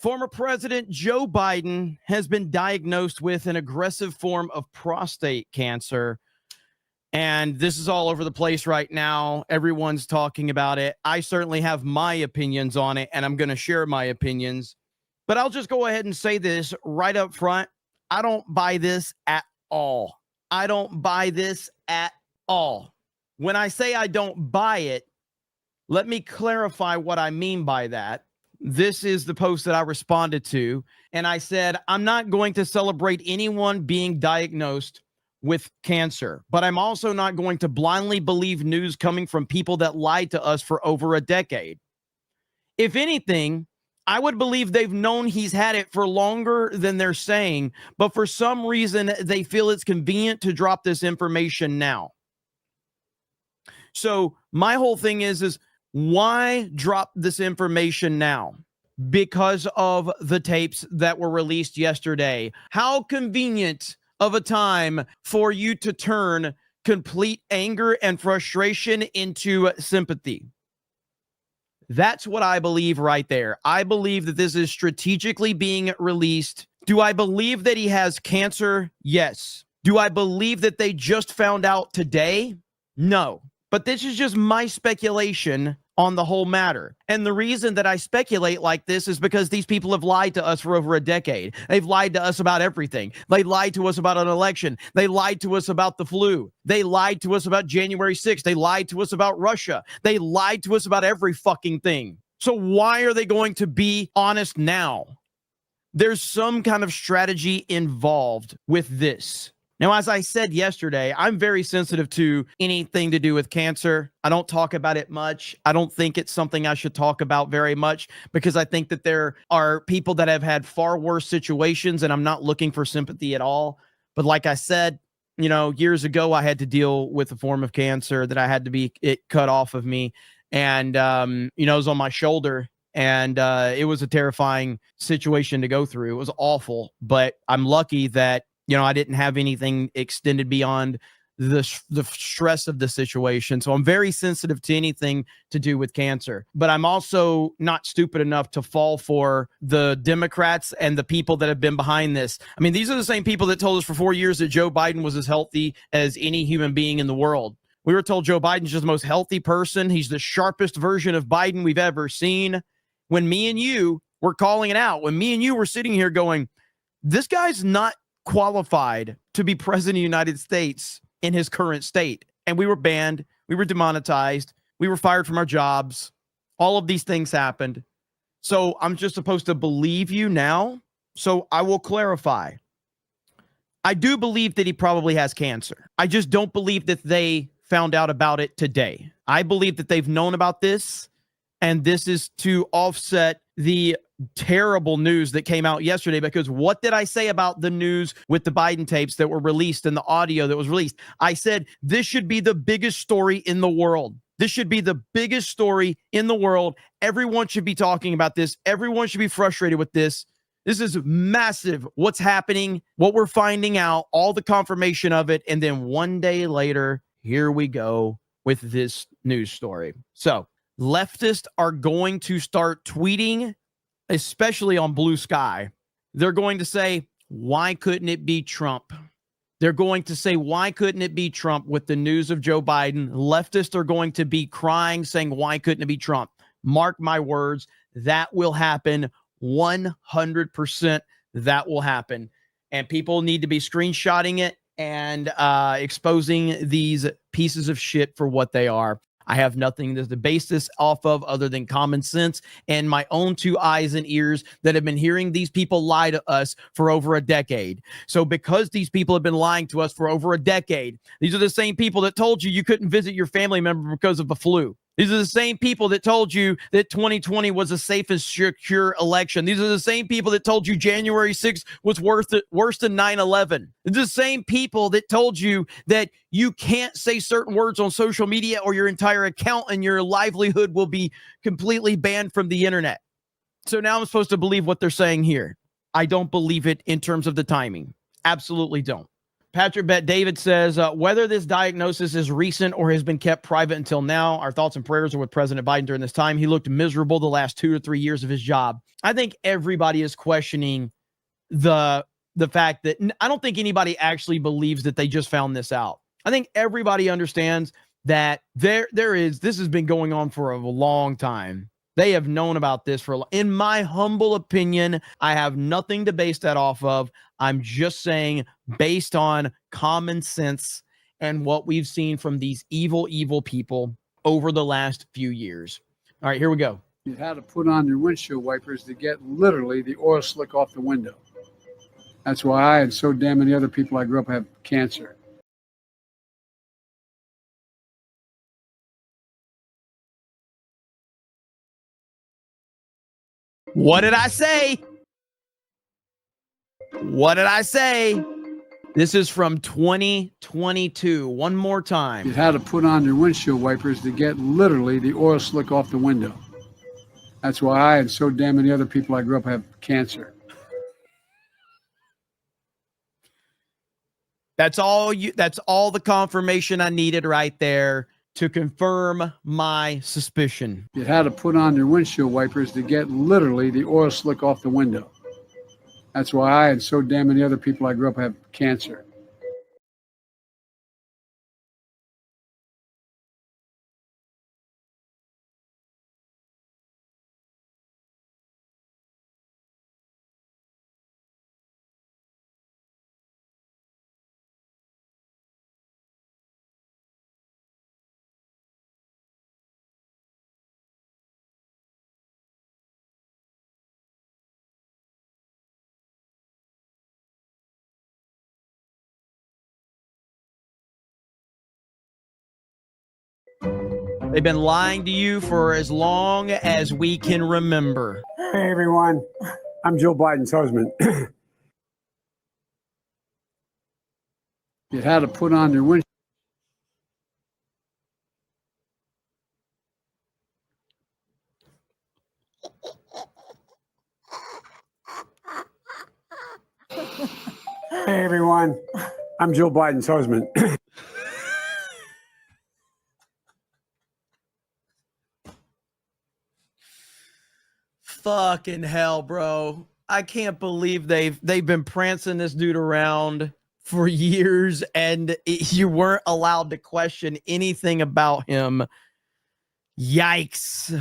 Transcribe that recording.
Former President Joe Biden has been diagnosed with an aggressive form of prostate cancer. And this is all over the place right now. Everyone's talking about it. I certainly have my opinions on it, and I'm going to share my opinions. But I'll just go ahead and say this right up front. I don't buy this at all. I don't buy this at all. When I say I don't buy it, let me clarify what I mean by that. This is the post that I responded to, and I said, I'm not going to celebrate anyone being diagnosed with cancer, but I'm also not going to blindly believe news coming from people that lied to us for over a decade. If anything, I would believe they've known he's had it for longer than they're saying, but for some reason, they feel it's convenient to drop this information now. So my whole thing is why drop this information now? Because of the tapes that were released yesterday. How convenient of a time for you to turn complete anger and frustration into sympathy. That's what I believe right there. I believe that this is strategically being released. Do I believe that he has cancer? Yes. Do I believe that they just found out today? No. But this is just my speculation on the whole matter. And the reason that I speculate like this is because these people have lied to us for over a decade. They've lied to us about everything. They lied to us about an election. They lied to us about the flu. They lied to us about January 6th. They lied to us about Russia. They lied to us about every fucking thing. So why are they going to be honest now? There's some kind of strategy involved with this. Now, as I said yesterday, I'm very sensitive to anything to do with cancer. I don't talk about it much. I don't think it's something I should talk about very much because I think that there are people that have had far worse situations, and I'm not looking for sympathy at all. But like I said, years ago, I had to deal with a form of cancer that I had to be cut off of me. And, it was on my shoulder. And it was a terrifying situation to go through. It was awful. But I'm lucky that I didn't have anything extended beyond the stress of the situation. So I'm very sensitive to anything to do with cancer. But I'm also not stupid enough to fall for the Democrats and the people that have been behind this. I mean, these are the same people that told us for 4 years that Joe Biden was as healthy as any human being in the world. We were told Joe Biden's just the most healthy person. He's the sharpest version of Biden we've ever seen. When me and you were calling it out, when me and you were sitting here going, this guy's not qualified to be president of the United States in his current state. And we were banned. We were demonetized. We were fired from our jobs. All of these things happened. So I'm just supposed to believe you now. So I will clarify. I do believe that he probably has cancer. I just don't believe that they found out about it today. I believe that they've known about this, and this is to offset the terrible news that came out yesterday. Because what did I say about the news with the Biden tapes that were released and the audio that was released? I said, this should be the biggest story in the world. This should be the biggest story in the world. Everyone should be talking about this. Everyone should be frustrated with this. This is massive. What's happening, what we're finding out, all the confirmation of it. And then one day later, here we go with this news story. So leftists are going to start tweeting, especially on Blue Sky. They're going to say, why couldn't it be Trump? They're going to say, why couldn't it be Trump with the news of Joe Biden? Leftists are going to be crying, saying, why couldn't it be Trump? Mark my words, that will happen. 100% that will happen. And people need to be screenshotting it and exposing these pieces of shit for what they are. I have nothing to base this off of other than common sense and my own 2 eyes and ears that have been hearing these people lie to us for over a decade. So because these people have been lying to us for over a decade, these are the same people that told you couldn't visit your family member because of the flu. These are the same people that told you that 2020 was a safe and secure election. These are the same people that told you January 6th was worse than 9/11. The same people that told you that you can't say certain words on social media or your entire account and your livelihood will be completely banned from the internet. So now I'm supposed to believe what they're saying here. I don't believe it in terms of the timing. Absolutely don't. Patrick Bet David says, whether this diagnosis is recent or has been kept private until now, our thoughts and prayers are with President Biden during this time. He looked miserable the last 2 to 3 years of his job. I think everybody is questioning the fact that I don't think anybody actually believes that they just found this out. I think everybody understands that this has been going on for a long time. They have known about this in my humble opinion. I have nothing to base that off of. I'm just saying based on common sense and what we've seen from these evil, evil people over the last few years. All right, here we go. You had to put on your windshield wipers to get literally the oil slick off the window. That's why I and so damn many other people I grew up have cancer. What did I say? What did I say? This is from 2022. One more time. You had to put on your windshield wipers to get literally the oil slick off the window. That's why I and so damn many other people I grew up have cancer. That's all the confirmation I needed right there to confirm my suspicion. You had to put on your windshield wipers to get literally the oil slick off the window. That's why I and so damn many other people I grew up have cancer. They've been lying to you for as long as we can remember. Hey, everyone. I'm Joe Biden's husband. You had to put on your windshield. Hey, everyone. I'm Joe Biden's husband. Fucking hell, bro. I can't believe they've been prancing this dude around for years and you weren't allowed to question anything about him. Yikes.